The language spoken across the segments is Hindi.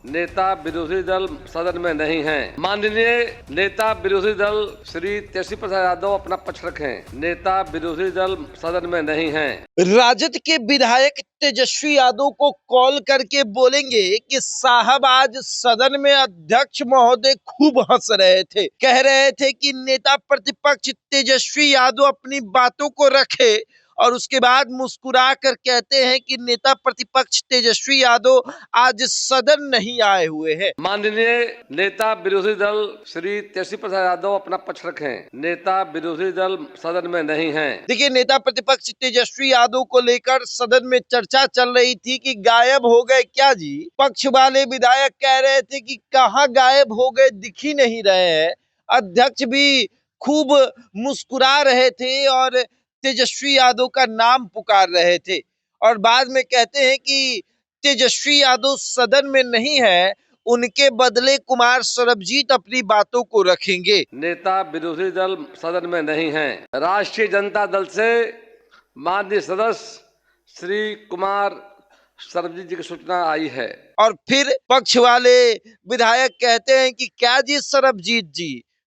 नेता विरोधी दल सदन में नहीं हैं। माननीय नेता विरोधी दल श्री तेजस्वी प्रसाद यादव अपना पक्ष रखें। नेता विरोधी दल सदन में नहीं हैं। राजद के विधायक तेजस्वी यादव को कॉल करके बोलेंगे कि साहब आज सदन में अध्यक्ष महोदय खूब हंस रहे थे, कह रहे थे कि नेता प्रतिपक्ष तेजस्वी यादव अपनी बातों को रखे, और उसके बाद मुस्कुरा कर कहते हैं कि नेता प्रतिपक्ष तेजस्वी यादव आज सदन नहीं आए हुए हैं। माननीय नेता विरोधी दल श्री तेजस्वी प्रसाद यादव अपना पक्ष रखें। नेता विरोधी दल सदन में नहीं हैं। देखिए, नेता प्रतिपक्ष तेजस्वी यादव को लेकर सदन में चर्चा चल रही थी कि गायब हो गए क्या जी। पक्ष वाले विधायक कह रहे थे कि कहां गायब हो गए, दिख ही नहीं रहे हैं। अध्यक्ष भी खूब मुस्कुरा रहे थे और तेजस्वी यादव का नाम पुकार रहे थे, और बाद में कहते हैं कि तेजस्वी यादव सदन में नहीं है, उनके बदले कुमार सरबजीत अपनी बातों को रखेंगे। नेता विरोधी दल सदन में नहीं हैं। राष्ट्रीय जनता दल से माननीय सदस्य श्री कुमार सरबजीत जी की सूचना आई है। और फिर पक्ष वाले विधायक कहते हैं कि क्या जी सरबजीत जी,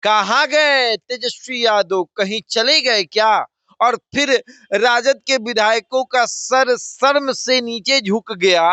कहाँ गए तेजस्वी यादव, कहीं चले गए क्या? और फिर राजद के विधायकों का सर शर्म से नीचे झुक गया,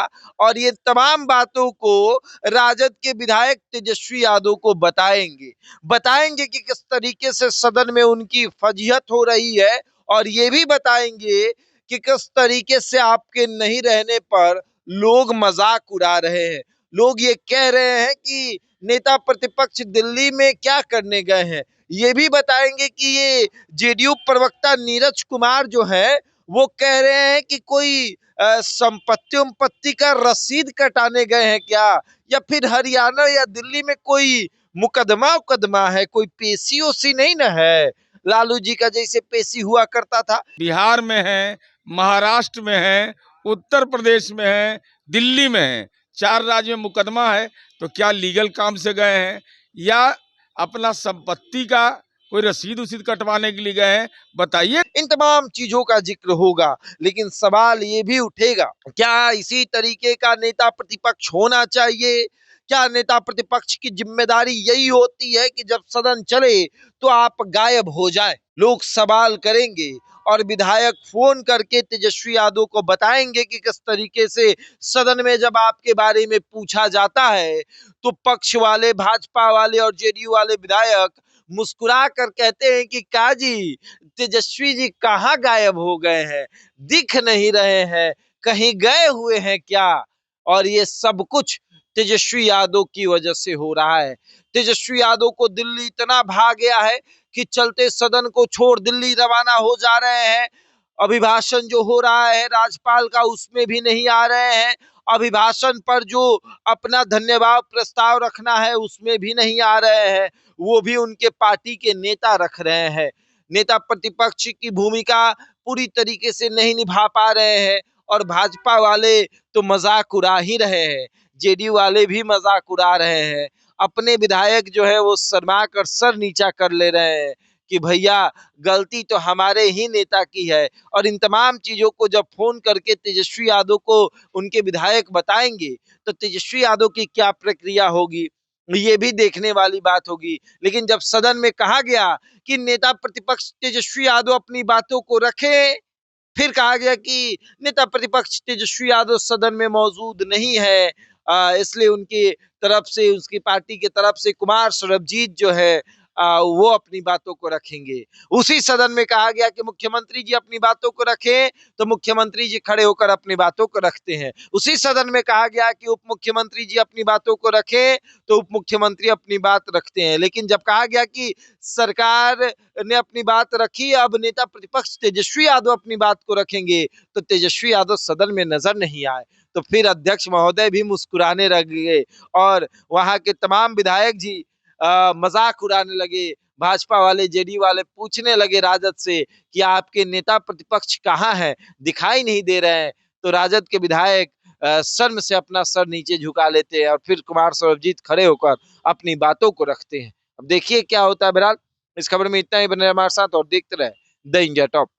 और ये तमाम बातों को राजद के विधायक तेजस्वी यादव को बताएंगे कि किस तरीके से सदन में उनकी फजीहत हो रही है, और ये भी बताएंगे कि किस तरीके से आपके नहीं रहने पर लोग मजाक उड़ा रहे हैं। लोग ये कह रहे हैं कि नेता प्रतिपक्ष दिल्ली में क्या करने गए हैं। ये भी बताएंगे कि ये जेडीयू प्रवक्ता नीरज कुमार जो है वो कह रहे हैं कि कोई संपत्ति का रसीद कटाने गए हैं क्या, या फिर हरियाणा या दिल्ली में कोई मुकदमा है, कोई पेशी ओसी नहीं ना है, लालू जी का जैसे पेशी हुआ करता था। बिहार में है, महाराष्ट्र में है, उत्तर प्रदेश में है, दिल्ली में है, 4 राज्यों में मुकदमा है। तो क्या लीगल काम से गए हैं या अपना संपत्ति का कोई रसीद उसीद कटवाने के लिए गए हैं? बताइए। इन तमाम चीजों का जिक्र होगा, लेकिन सवाल ये भी उठेगा, क्या इसी तरीके का नेता प्रतिपक्ष होना चाहिए? क्या नेता प्रतिपक्ष की जिम्मेदारी यही होती है कि जब सदन चले तो आप गायब हो जाएं? लोग सवाल करेंगे, और विधायक फोन करके तेजस्वी यादव को बताएंगे कि किस तरीके से सदन में जब आपके बारे में पूछा जाता है तो पक्ष वाले, भाजपा वाले और जेडीयू वाले विधायक मुस्कुरा कर कहते हैं कि काजी तेजस्वी जी कहाँ गायब हो गए हैं, दिख नहीं रहे हैं, कहीं गए हुए हैं क्या? और ये सब कुछ तेजस्वी यादव की वजह से हो रहा है। तेजस्वी यादव को दिल्ली इतना भा गया है कि चलते सदन को छोड़ दिल्ली रवाना हो जा रहे हैं। अभिभाषण जो हो रहा है राज्यपाल का, उसमें भी नहीं आ रहे हैं। अभिभाषण पर जो अपना धन्यवाद प्रस्ताव रखना है उसमें भी नहीं आ रहे हैं, वो भी उनके पार्टी के नेता रख रहे हैं। नेता प्रतिपक्ष की भूमिका पूरी तरीके से नहीं निभा पा रहे हैं, और भाजपा वाले तो मजाक उड़ा ही रहे हैं, जेडीयू वाले भी मजाक उड़ा रहे हैं। अपने विधायक जो है वो शर्मा कर सर नीचा कर ले रहे हैं कि भैया गलती तो हमारे ही नेता की है। और इन तमाम चीजों को जब फोन करके तेजस्वी यादव को उनके विधायक बताएंगे तो तेजस्वी यादव की क्या प्रक्रिया होगी, ये भी देखने वाली बात होगी। लेकिन जब सदन में कहा गया कि नेता प्रतिपक्ष तेजस्वी यादव अपनी बातों को रखे, फिर कहा गया कि नेता प्रतिपक्ष तेजस्वी यादव सदन में मौजूद नहीं है, इसलिए उनकी तरफ से, उसकी पार्टी की तरफ से कुमार सरबजीत जो है वो अपनी बातों को रखेंगे। उसी सदन में कहा गया कि मुख्यमंत्री जी अपनी बातों को रखें, तो मुख्यमंत्री जी खड़े होकर अपनी बातों को रखते हैं। उसी सदन में कहा गया कि उप मुख्यमंत्री जी अपनी बातों को रखें, तो उप मुख्यमंत्री अपनी बात रखते हैं। लेकिन जब कहा गया कि सरकार ने अपनी बात रखी, अब नेता प्रतिपक्ष तेजस्वी यादव अपनी बात को रखेंगे, तो तेजस्वी यादव सदन में नजर नहीं आए। तो फिर अध्यक्ष महोदय भी मुस्कुराने लग गए, और वहां के तमाम विधायक जी मजाक उड़ाने लगे। भाजपा वाले, जेडीयू वाले पूछने लगे राजद से कि आपके नेता प्रतिपक्ष कहाँ हैं, दिखाई नहीं दे रहे हैं। तो राजद के विधायक शर्म से अपना सर नीचे झुका लेते हैं, और फिर कुमार सरबजीत खड़े होकर अपनी बातों को रखते हैं। अब देखिए क्या होता है। बहरहाल इस खबर में इतना ही, बने हमारे साथ और देखते रहे द इंडिया टॉप।